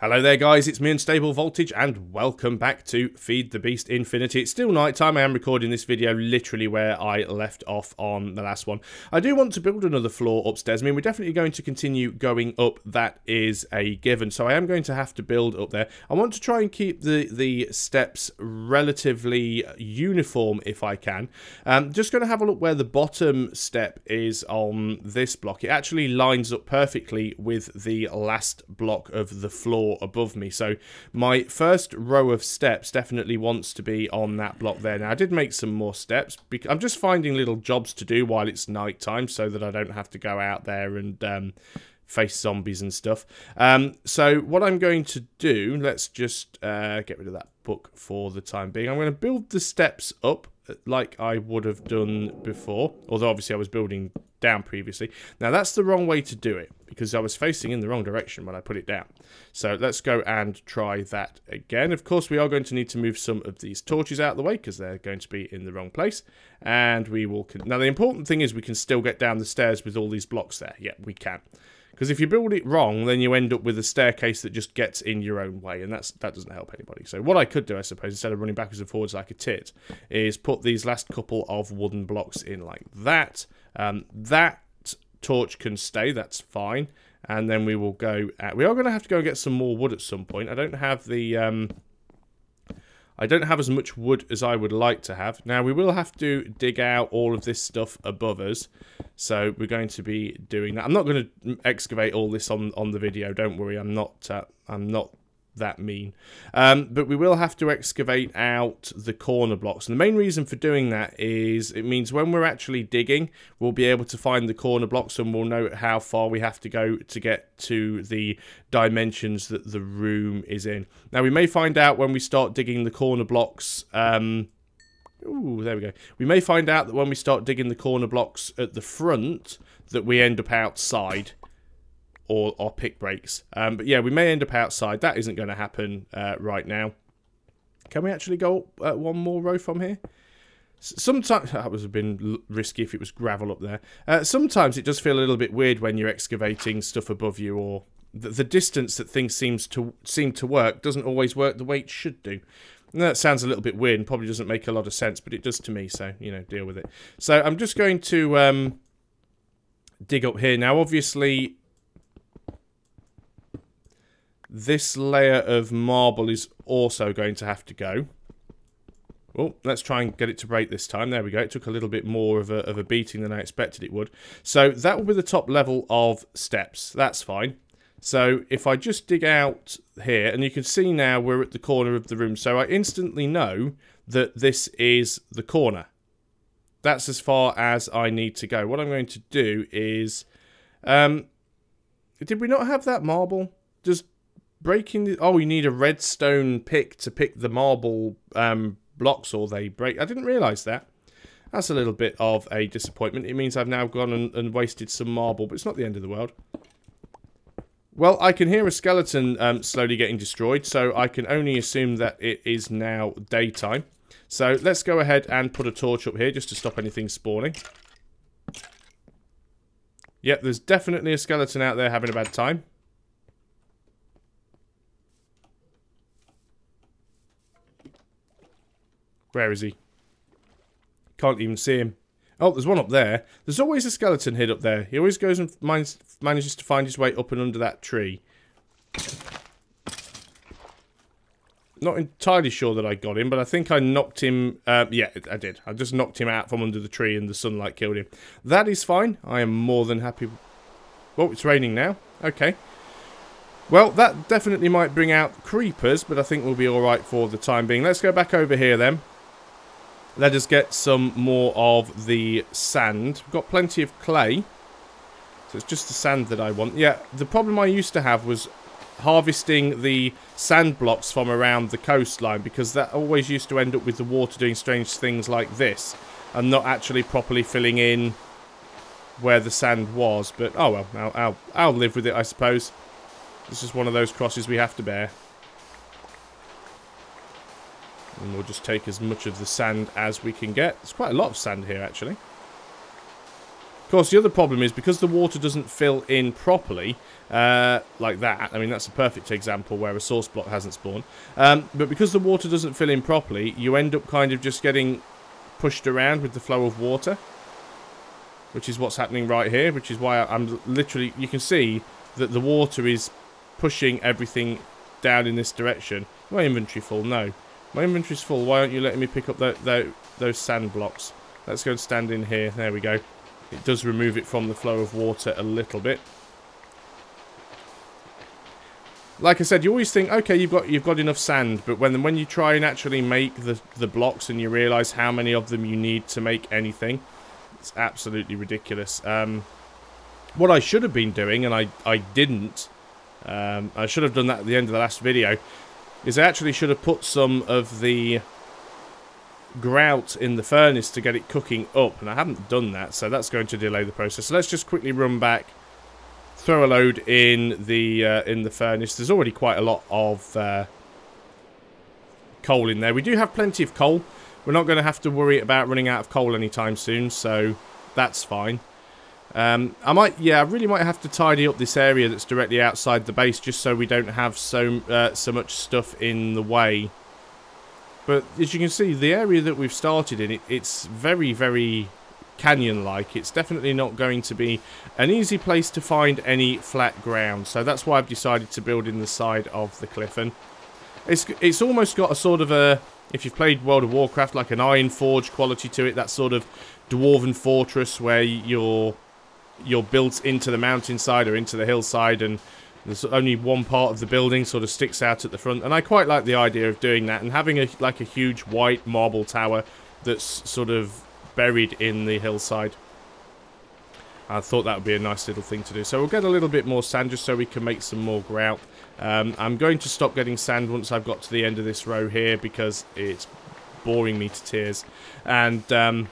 Hello there guys, it's me Unstable Voltage and welcome back to Feed the Beast Infinity. It's still night time. I am recording this video literally where I left off on the last one. I do want to build another floor upstairs. I mean, we're definitely going to continue going up, that is a given. So I am going to have to build up there. I want to try and keep the steps relatively uniform if I can. Just going to have a look where the bottom step is on this block. It actually lines up perfectly with the last block of the floor above me, so my first row of steps definitely wants to be on that block there. Now I did make some more steps because I'm just finding little jobs to do while it's night time so that I don't have to go out there and face zombies and stuff. So what I'm going to do, let's just get rid of that book for the time being. I'm going to build the steps up like I would have done before, although obviously I was building down previously. Now that's the wrong way to do it because I was facing in the wrong direction when I put it down. So let's go and try that again. Of course we are going to need to move some of these torches out of the way because they're going to be in the wrong place, and we will now the important thing is we can still get down the stairs with all these blocks there. Yeah, we can. Because if you build it wrong, then you end up with a staircase that just gets in your own way, and that doesn't help anybody. So what I could do, I suppose, instead of running backwards and forwards like a tit, is put these last couple of wooden blocks in like that. That torch can stay, that's fine. And then we will go at... We are going to have to go and get some more wood at some point. I don't have the... I don't have as much wood as I would like to have. Now, we will have to dig out all of this stuff above us. So, we're going to be doing that. I'm not going to excavate all this on the video. Don't worry, I'm not that mean. But we will have to excavate out the corner blocks. And the main reason for doing that is it means when we're actually digging, we'll be able to find the corner blocks and we'll know how far we have to go to get to the dimensions that the room is in. Now, we may find out when we start digging the corner blocks... Ooh, there we go. We may find out that when we start digging the corner blocks at the front that we end up outside. Or pick breaks. But yeah, we may end up outside. That isn't going to happen right now. Can we actually go up one more row from here? Sometimes that would have been risky if it was gravel up there. Sometimes it does feel a little bit weird when you're excavating stuff above you, or the distance that things seem to work doesn't always work the way it should do. And that sounds a little bit weird and probably doesn't make a lot of sense, but it does to me. So you know, deal with it. So I'm just going to dig up here now. Obviously, this layer of marble is also going to have to go. Well, let's try and get it to break this time. There we go. It took a little bit more of a beating than I expected it would. So that will be the top level of steps. That's fine. So if I just dig out here, and you can see now we're at the corner of the room. So I instantly know that this is the corner. That's as far as I need to go. What I'm going to do is... did we not have that marble? Just... breaking the... Oh, you need a redstone pick to pick the marble blocks or they break. I didn't realise that. That's a little bit of a disappointment. It means I've now gone and wasted some marble, but it's not the end of the world. Well, I can hear a skeleton slowly getting destroyed, so I can only assume that it is now daytime. So let's go ahead and put a torch up here just to stop anything spawning. Yep, there's definitely a skeleton out there having a bad time. Where is he? Can't even see him. Oh, there's one up there. There's always a skeleton hid up there. He always goes and manages to find his way up and under that tree. Not entirely sure that I got him, but I think I knocked him... yeah, I did. I just knocked him out from under the tree and the sunlight killed him. That is fine. I am more than happy... Oh, it's raining now. Okay. Well, that definitely might bring out creepers, but I think we'll be alright for the time being. Let's go back over here then. Let us get some more of the sand. We've got plenty of clay. So it's just the sand that I want. Yeah, the problem I used to have was harvesting the sand blocks from around the coastline, because that always used to end up with the water doing strange things like this and not actually properly filling in where the sand was. But, oh well, I'll live with it, I suppose. This is one of those crosses we have to bear. And we'll just take as much of the sand as we can get. There's quite a lot of sand here, actually. Of course, the other problem is because the water doesn't fill in properly, like that. I mean, that's a perfect example where a source block hasn't spawned. But because the water doesn't fill in properly, you end up kind of just getting pushed around with the flow of water, which is what's happening right here, which is why I'm literally, you can see that the water is pushing everything down in this direction. My inventory full? No. My inventory's full. Why aren't you letting me pick up those sand blocks? Let's go and stand in here. There we go. It does remove it from the flow of water a little bit. Like I said, you always think, okay, you've got enough sand, but when you try and actually make the blocks and you realise how many of them you need to make anything, it's absolutely ridiculous. What I should have been doing, and I didn't, I should have done that at the end of the last video, is I actually should have put some of the grout in the furnace to get it cooking up, and I haven't done that, so that's going to delay the process. So let's just quickly run back, throw a load in the furnace. There's already quite a lot of coal in there. We do have plenty of coal. We're not going to have to worry about running out of coal anytime soon, so that's fine. I really might have to tidy up this area that's directly outside the base, just so we don't have so much stuff in the way. But as you can see, the area that we've started in, it's very, very canyon-like. It's definitely not going to be an easy place to find any flat ground. So that's why I've decided to build in the side of the cliff. And it's almost got a sort of a, if you've played World of Warcraft, like an Iron Forge quality to it. That sort of dwarven fortress where you're built into the mountainside or into the hillside, and there's only one part of the building sort of sticks out at the front. And I quite like the idea of doing that and having like a huge white marble tower that's sort of buried in the hillside. I thought that would be a nice little thing to do. So we'll get a little bit more sand just so we can make some more grout. I'm going to stop getting sand once I've got to the end of this row here, because it's boring me to tears. And I'm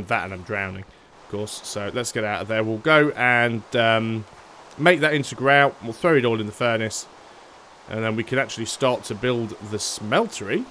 drowning, of course. So let's get out of there. We'll go and make that into grout. We'll throw it all in the furnace, and then we can actually start to build the smeltery.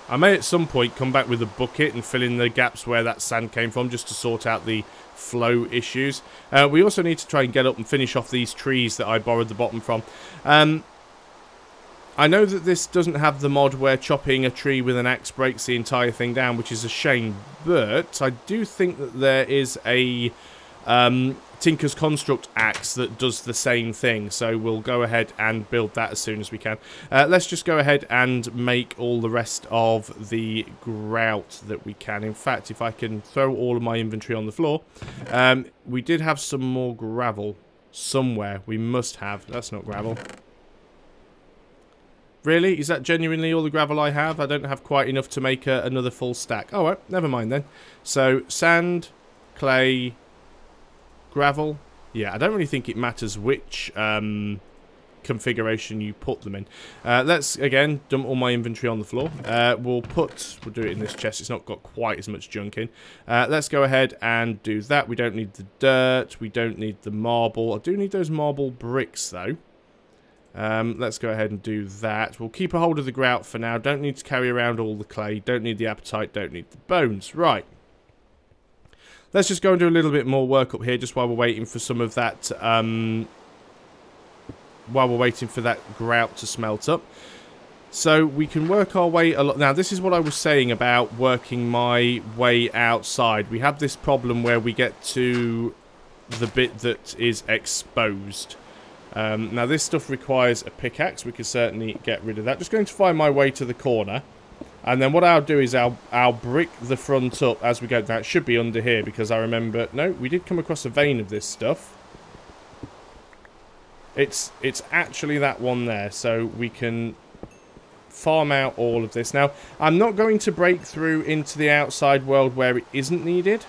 I may at some point come back with a bucket and fill in the gaps where that sand came from, just to sort out the flow issues. We also need to try and get up and finish off these trees that I borrowed the bottom from. I know that this doesn't have the mod where chopping a tree with an axe breaks the entire thing down, which is a shame, but I do think that there is a Tinker's Construct axe that does the same thing, so we'll go ahead and build that as soon as we can. Let's just go ahead and make all the rest of the grout that we can. In fact, if I can throw all of my inventory on the floor, we did have some more gravel somewhere. We must have. That's not gravel. Really? Is that genuinely all the gravel I have? I don't have quite enough to make another full stack. Oh, well, never mind then. So, sand, clay, gravel. Yeah, I don't really think it matters which configuration you put them in. Let's, again, dump all my inventory on the floor. We'll do it in this chest. It's not got quite as much junk in. Let's go ahead and do that. We don't need the dirt. We don't need the marble. I do need those marble bricks, though. Let's go ahead and do that. We'll keep a hold of the grout for now. Don't need to carry around all the clay. Don't need the appetite. Don't need the bones. Right. Let's just go and do a little bit more work up here just while we're waiting for some of that, while we're waiting for that grout to smelt up. So we can work our way a lot. Now, this is what I was saying about working my way outside. We have this problem where we get to the bit that is exposed. Now, this stuff requires a pickaxe. We can certainly get rid of that. Just going to find my way to the corner. And then what I'll do is I'll brick the front up as we go. That should be under here, because I remember... No, we did come across a vein of this stuff. It's actually that one there, so we can farm out all of this. Now, I'm not going to break through into the outside world where it isn't needed.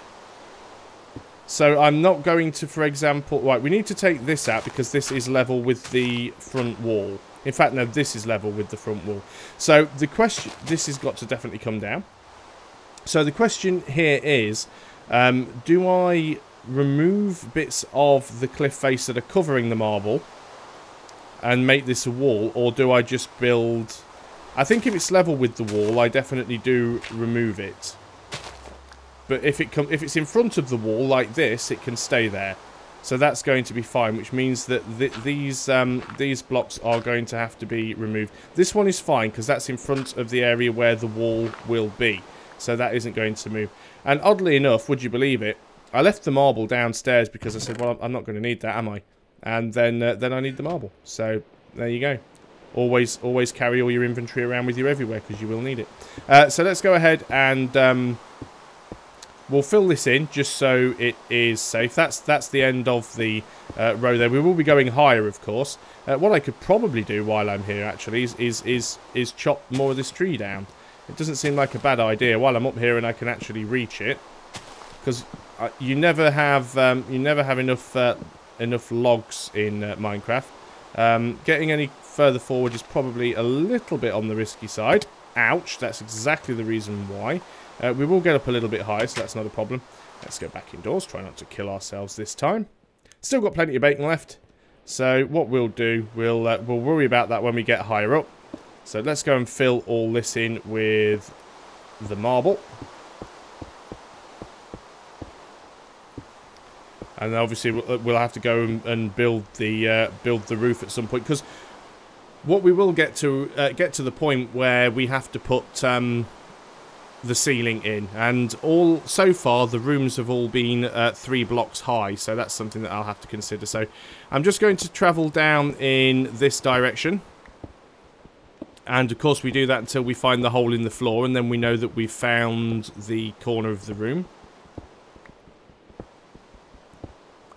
So I'm not going to, for example... Right, we need to take this out because this is level with the front wall. In fact, no, this is level with the front wall. So the question... This has got to definitely come down. So the question here is, do I remove bits of the cliff face that are covering the marble and make this a wall, or do I just build... I think if it's level with the wall, I definitely do remove it. But if it's in front of the wall like this, it can stay there. So that's going to be fine, which means that these blocks are going to have to be removed. This one is fine because that's in front of the area where the wall will be. So that isn't going to move. And oddly enough, would you believe it, I left the marble downstairs because I said, well, I'm not going to need that, am I? And then I need the marble. So there you go. Always carry all your inventory around with you everywhere because you will need it. So let's go ahead and we'll fill this in just so it is safe. That's the end of the row there. We will be going higher, of course. What I could probably do while I'm here actually is chop more of this tree down. It doesn't seem like a bad idea while I'm up here and I can actually reach it, because you never have enough logs in Minecraft. Getting any further forward is probably a little bit on the risky side. Ouch! That's exactly the reason why. We will get up a little bit higher, so that's not a problem. Let's go back indoors. Try not to kill ourselves this time. Still got plenty of bacon left. So what we'll do, we'll worry about that when we get higher up. So let's go and fill all this in with the marble. And obviously we'll have to go and build the roof at some point, because what we will get to the point where we have to put the ceiling in, and so far the rooms have all been 3 blocks high, so that's something that I'll have to consider. So I'm just going to travel down in this direction, and of course we do that until we find the hole in the floor, and then we know that we've found the corner of the room.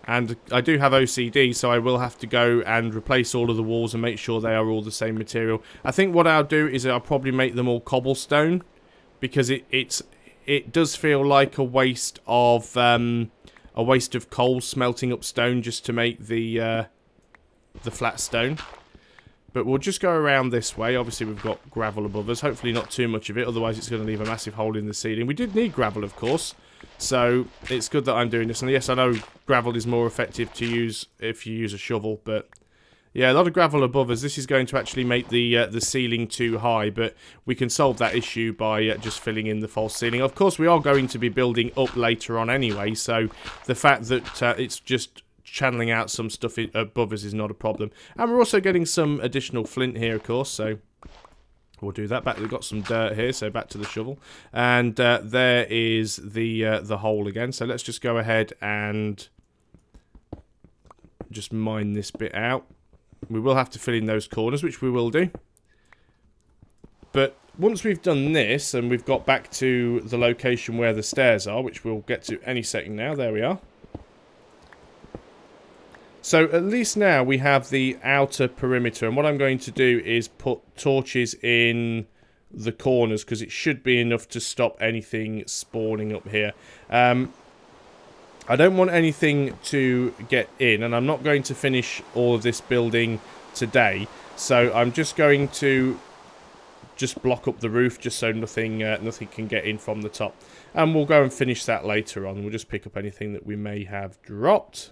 And I do have OCD, so I will have to go and replace all of the walls and make sure they are all the same material. I think what I'll do is I'll probably make them all cobblestone, because it does feel like a waste of coal smelting up stone just to make the flat stone. But we'll just go around this way. Obviously we've got gravel above us. Hopefully not too much of it, otherwise it's going to leave a massive hole in the ceiling. We did need gravel, of course. So it's good that I'm doing this. And yes, I know gravel is more effective to use if you use a shovel, but yeah, a lot of gravel above us. This is going to actually make the ceiling too high, but we can solve that issue by just filling in the false ceiling. Of course, we are going to be building up later on anyway, so the fact that it's just channeling out some stuff above us is not a problem. And we're also getting some additional flint here, of course, so we'll do that. We've got some dirt here, so back to the shovel. And there is the hole again. So let's just go ahead and just mine this bit out. We will have to fill in those corners, which we will do. But once we've done this, and we've got back to the location where the stairs are, which we'll get to any second now. There we are. So at least now we have the outer perimeter, and what I'm going to do is put torches in the corners, because it should be enough to stop anything spawning up here. I don't want anything to get in, and I'm not going to finish all of this building today, so I'm just going to block up the roof just so nothing can get in from the top, and we'll go and finish that later on. We'll just pick up anything that we may have dropped.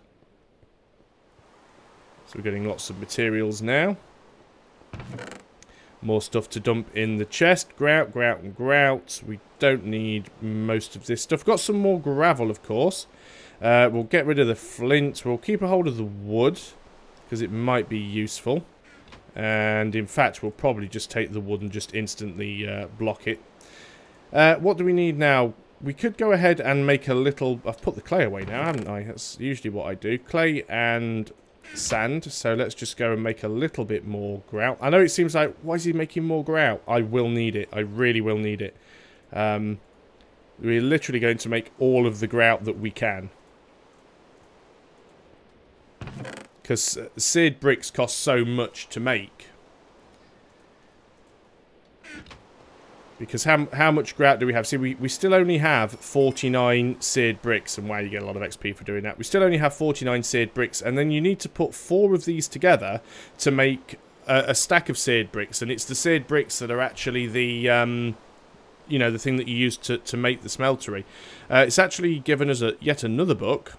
So we're getting lots of materials now. More stuff to dump in the chest. Grout, grout, and grout. We don't need most of this stuff. Got some more gravel, of course. We'll get rid of the flint. We'll keep a hold of the wood, because it might be useful. And in fact, we'll probably just take the wood and just instantly block it. What do we need now? We could go ahead and make a little... I've put the clay away now, haven't I? That's usually what I do. Clay and sand. So let's just go and make a little bit more grout. I know it seems like, why is he making more grout? I will need it. I really will need it. We're literally going to make all of the grout that we can. Because seared bricks cost so much to make. Because how much grout do we have? See, we still only have 49 seared bricks. And wow, you get a lot of XP for doing that. We still only have 49 seared bricks. And then you need to put 4 of these together to make a stack of seared bricks. And it's the seared bricks that are actually the... you know, the thing that you use to make the smeltery. It's actually given us yet another book.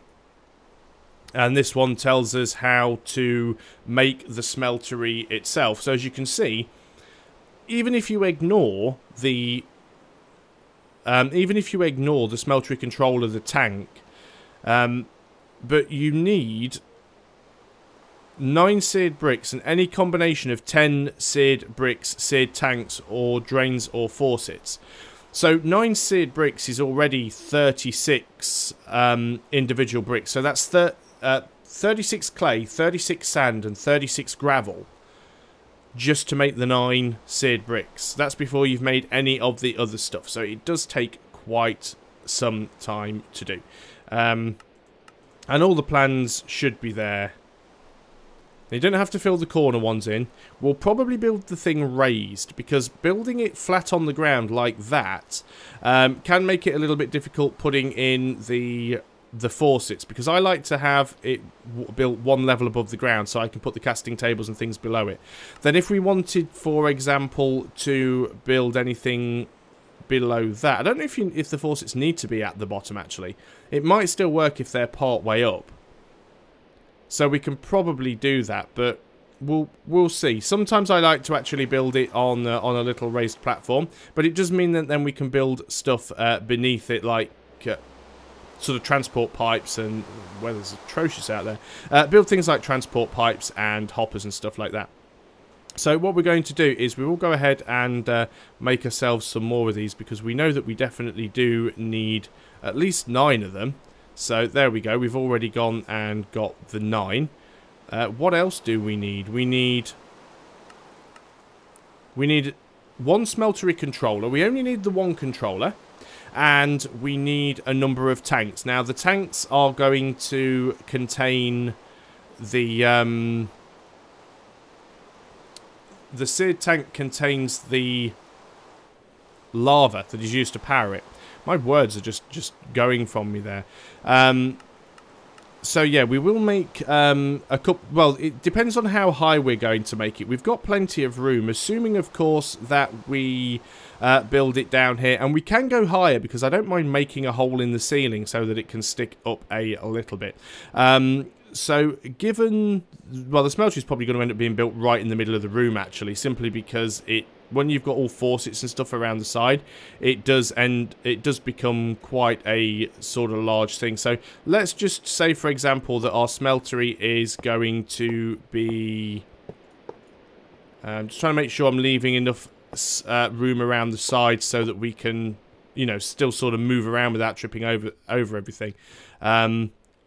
And this one tells us how to make the smeltery itself. So as you can see, even if you ignore the even if you ignore the smeltery controller, the tank. But you need 9 seared bricks and any combination of 10 seared bricks, seared tanks, or drains or faucets. So 9 seared bricks is already 36 individual bricks. So that's 36 clay, 36 sand, and 36 gravel just to make the 9 seared bricks. That's before you've made any of the other stuff. So it does take quite some time to do. And all the plans should be there. You don't have to fill the corner ones in. We'll probably build the thing raised, because building it flat on the ground like that can make it a little bit difficult putting in the faucets, because I like to have it built one level above the ground so I can put the casting tables and things below it. Then if we wanted, for example, to build anything below that, I don't know if the faucets need to be at the bottom actually. It might still work if they're part way up. So we can probably do that, but we'll see. Sometimes I like to actually build it on a little raised platform, but it does mean that then we can build stuff beneath it, like sort of transport pipes, and weather's atrocious out there. Build things like transport pipes and hoppers and stuff like that. So what we're going to do is we will go ahead and make ourselves some more of these, because we know that we definitely do need at least 9 of them. So there we go, we've already gone and got the 9. What else do we need? We need 1 smeltery controller. We only need the 1 controller. And we need a number of tanks. Now the tanks are going to contain the seared tank contains the lava that is used to power it. My words are just going from me there. So yeah, we will make a couple. Well, it depends on how high we're going to make it. We've got plenty of room, assuming of course that we build it down here, and we can go higher, because I don't mind making a hole in the ceiling so that it can stick up a little bit. So given, well, the smelter is probably going to end up being built right in the middle of the room actually, simply because when you've got all faucets and stuff around the side, it does become quite a sort of large thing. So let's just say, for example, that our smeltery is going to be, I'm just trying to make sure I'm leaving enough room around the side so that we can, you know, still sort of move around without tripping over everything.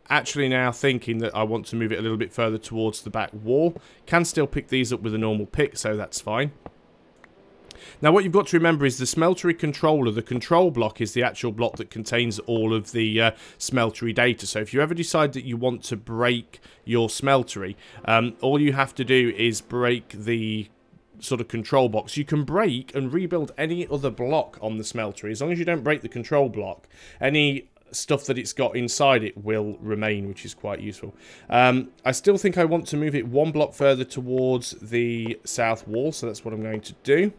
Actually now thinking that I want to move it a little bit further towards the back wall. Can still pick these up with a normal pick, so that's fine. Now what you've got to remember is the smeltery controller, the control block, is the actual block that contains all of the smeltery data. So if you ever decide that you want to break your smeltery, all you have to do is break the sort of control box. You can break and rebuild any other block on the smeltery. As long as you don't break the control block, any stuff that it's got inside it will remain, which is quite useful. I still think I want to move it 1 block further towards the south wall, so that's what I'm going to do.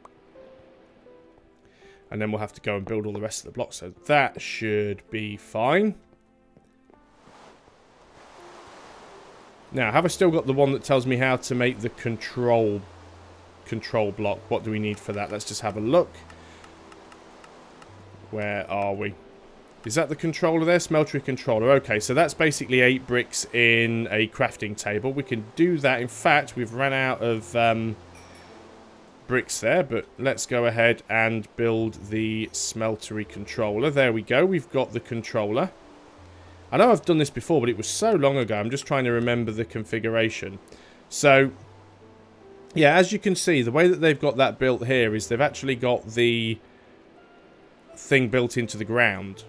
And then we'll have to go and build all the rest of the blocks, so that should be fine. Now, have I still got the one that tells me how to make the control block? What do we need for that? Let's just have a look. Where are we? Is that the controller there? Smeltery controller. Okay, so that's basically 8 bricks in a crafting table. We can do that. In fact, we've run out of bricks there, but let's go ahead and build the smeltery controller. There we go. We've got the controller. I know I've done this before, but it was so long ago. I'm just trying to remember the configuration. So, yeah, as you can see, the way that they've got that built here is they've actually got the thing built into the ground.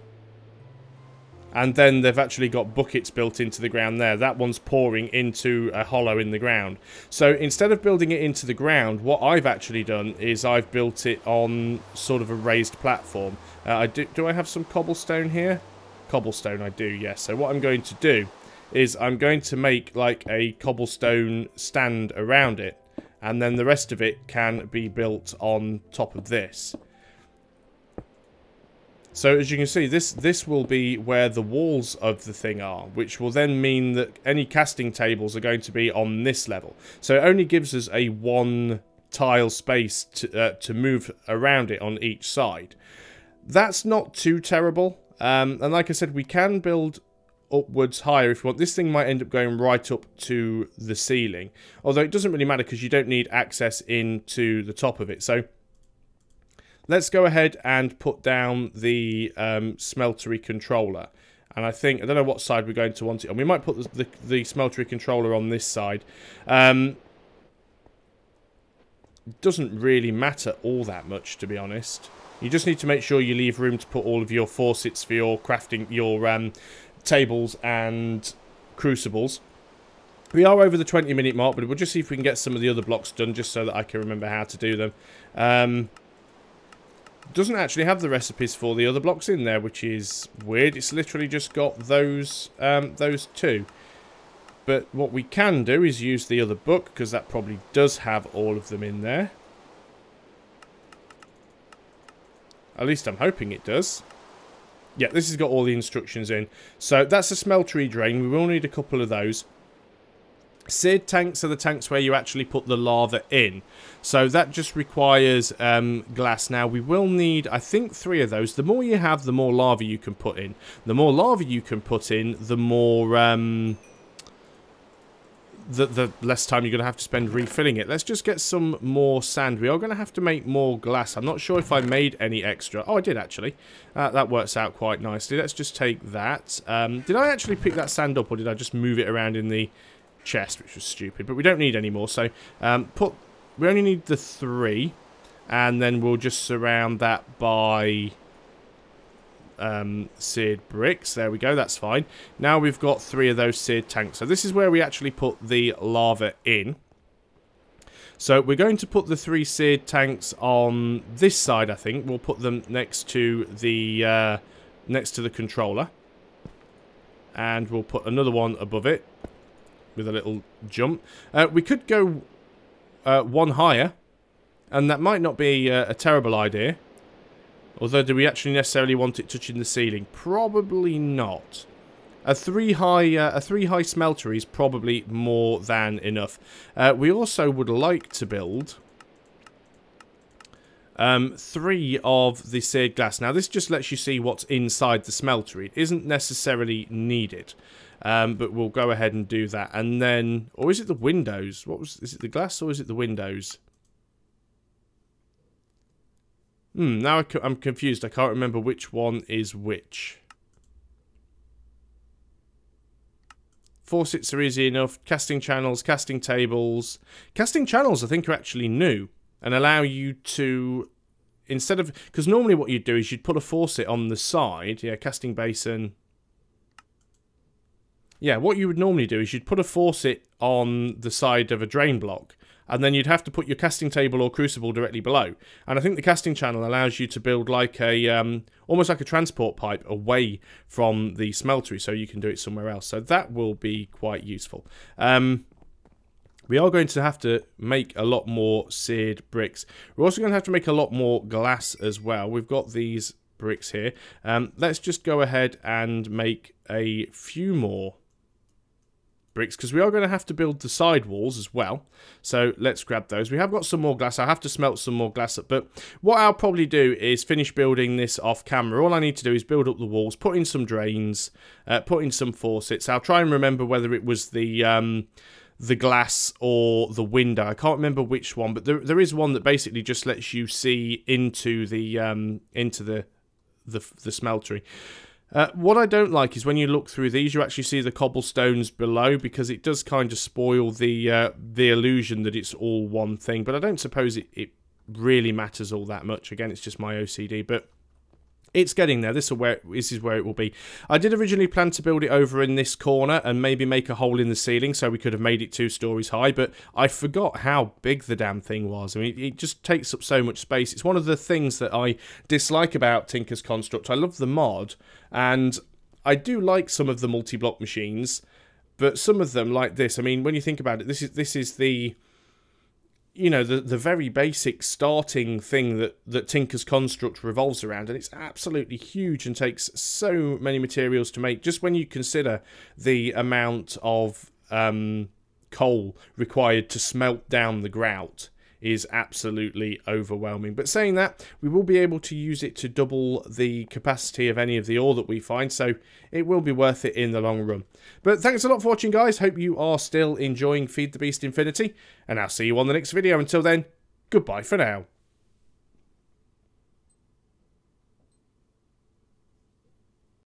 And then they've actually got buckets built into the ground there. That one's pouring into a hollow in the ground. So instead of building it into the ground, what I've actually done is I've built it on sort of a raised platform. Do I have some cobblestone here? Cobblestone, I do, yes. So what I'm going to do is I'm going to make like a cobblestone stand around it. And then the rest of it can be built on top of this. So as you can see, this will be where the walls of the thing are, which will then mean that any casting tables are going to be on this level. So it only gives us a 1 tile space to move around it on each side. That's not too terrible. And like I said, we can build upwards higher if you want. This thing might end up going right up to the ceiling. Although it doesn't really matter because you don't need access into the top of it. So let's go ahead and put down the Smeltery controller. And I don't know what side we're going to want it on. We might put the Smeltery controller on this side. Doesn't really matter all that much, to be honest. You just need to make sure you leave room to put all of your faucets for your crafting, your tables and crucibles. We are over the 20-minute mark, but we'll just see if we can get some of the other blocks done, just so that I can remember how to do them. Doesn't actually have the recipes for the other blocks in there, which is weird. It's literally just got those two. But what we can do is use the other book, because that probably does have all of them in there. At least I'm hoping it does. Yeah, this has got all the instructions in. So that's a smeltery drain. We will need a couple of those. Seared tanks are the tanks where you actually put the lava in. So that just requires glass. Now, we will need, I think, 3 of those. The more you have, the more lava you can put in. The more lava you can put in, the more... the less time you're going to have to spend refilling it. Let's just get some more sand. We are going to have to make more glass. I'm not sure if I made any extra. Oh, I did, actually. That works out quite nicely. Let's just take that. Did I actually pick that sand up, or did I just move it around in the chest, which was stupid? But we don't need any more. So, we only need the 3. And then we'll just surround that by... seared bricks. There we go, that's fine. Now we've got 3 of those seared tanks. So this is where we actually put the lava in. So we're going to put the 3 seared tanks on this side, I think. We'll put them next to the controller. And we'll put another one above it with a little jump. We could go one higher, and that might not be a terrible idea. Although, do we actually necessarily want it touching the ceiling? Probably not. A 3 high smeltery is probably more than enough. We also would like to build 3 of the seared glass. Now, this just lets you see what's inside the smeltery. It isn't necessarily needed, but we'll go ahead and do that. And then, or is it the windows? Is it the glass or is it the windows? Now I'm confused. I can't remember which one is which. Faucets are easy enough. Casting channels, casting tables. Casting channels, I think, are actually new and allow you to, instead of... Because normally what you'd do is you'd put a faucet on the side. Yeah, casting basin. Yeah, what you would normally do is you'd put a faucet on the side of a drain block. And then you'd have to put your casting table or crucible directly below. And I think the casting channel allows you to build like a, almost like a transport pipe away from the smeltery, so you can do it somewhere else. So that will be quite useful. We are going to have to make a lot more seared bricks. We're also going to have to make a lot more glass as well. We've got these bricks here. Let's just go ahead and make a few more bricks, because we are going to have to build the side walls as well. So let's grab those. We have got some more glass. I have to smelt some more glass up, but what I'll probably do is finish building this off camera. All I need to do is build up the walls, put in some drains, put in some faucets. I'll try and remember whether it was the glass or the window. I can't remember which one, but there is one that basically just lets you see into the smeltery. What I don't like is when you look through these, you actually see the cobblestones below, because it does kind of spoil the illusion that it's all one thing. But I don't suppose it really matters all that much. Again, it's just my OCD, but it's getting there. This is where it will be. I did originally plan to build it over in this corner and maybe make a hole in the ceiling so we could have made it 2 stories high, but I forgot how big the damn thing was. I mean, it just takes up so much space. It's one of the things that I dislike about Tinker's Construct. I love the mod, and I do like some of the multi-block machines, but some of them, like this, I mean, when you think about it, this is the... you know, the very basic starting thing that Tinker's Construct revolves around, and it's absolutely huge and takes so many materials to make. Just when you consider the amount of coal required to smelt down the grout, is absolutely overwhelming. But saying that, we will be able to use it to double the capacity of any of the ore that we find, so it will be worth it in the long run. But thanks a lot for watching, guys. Hope you are still enjoying Feed the Beast Infinity, and I'll see you on the next video. Until then, goodbye for now.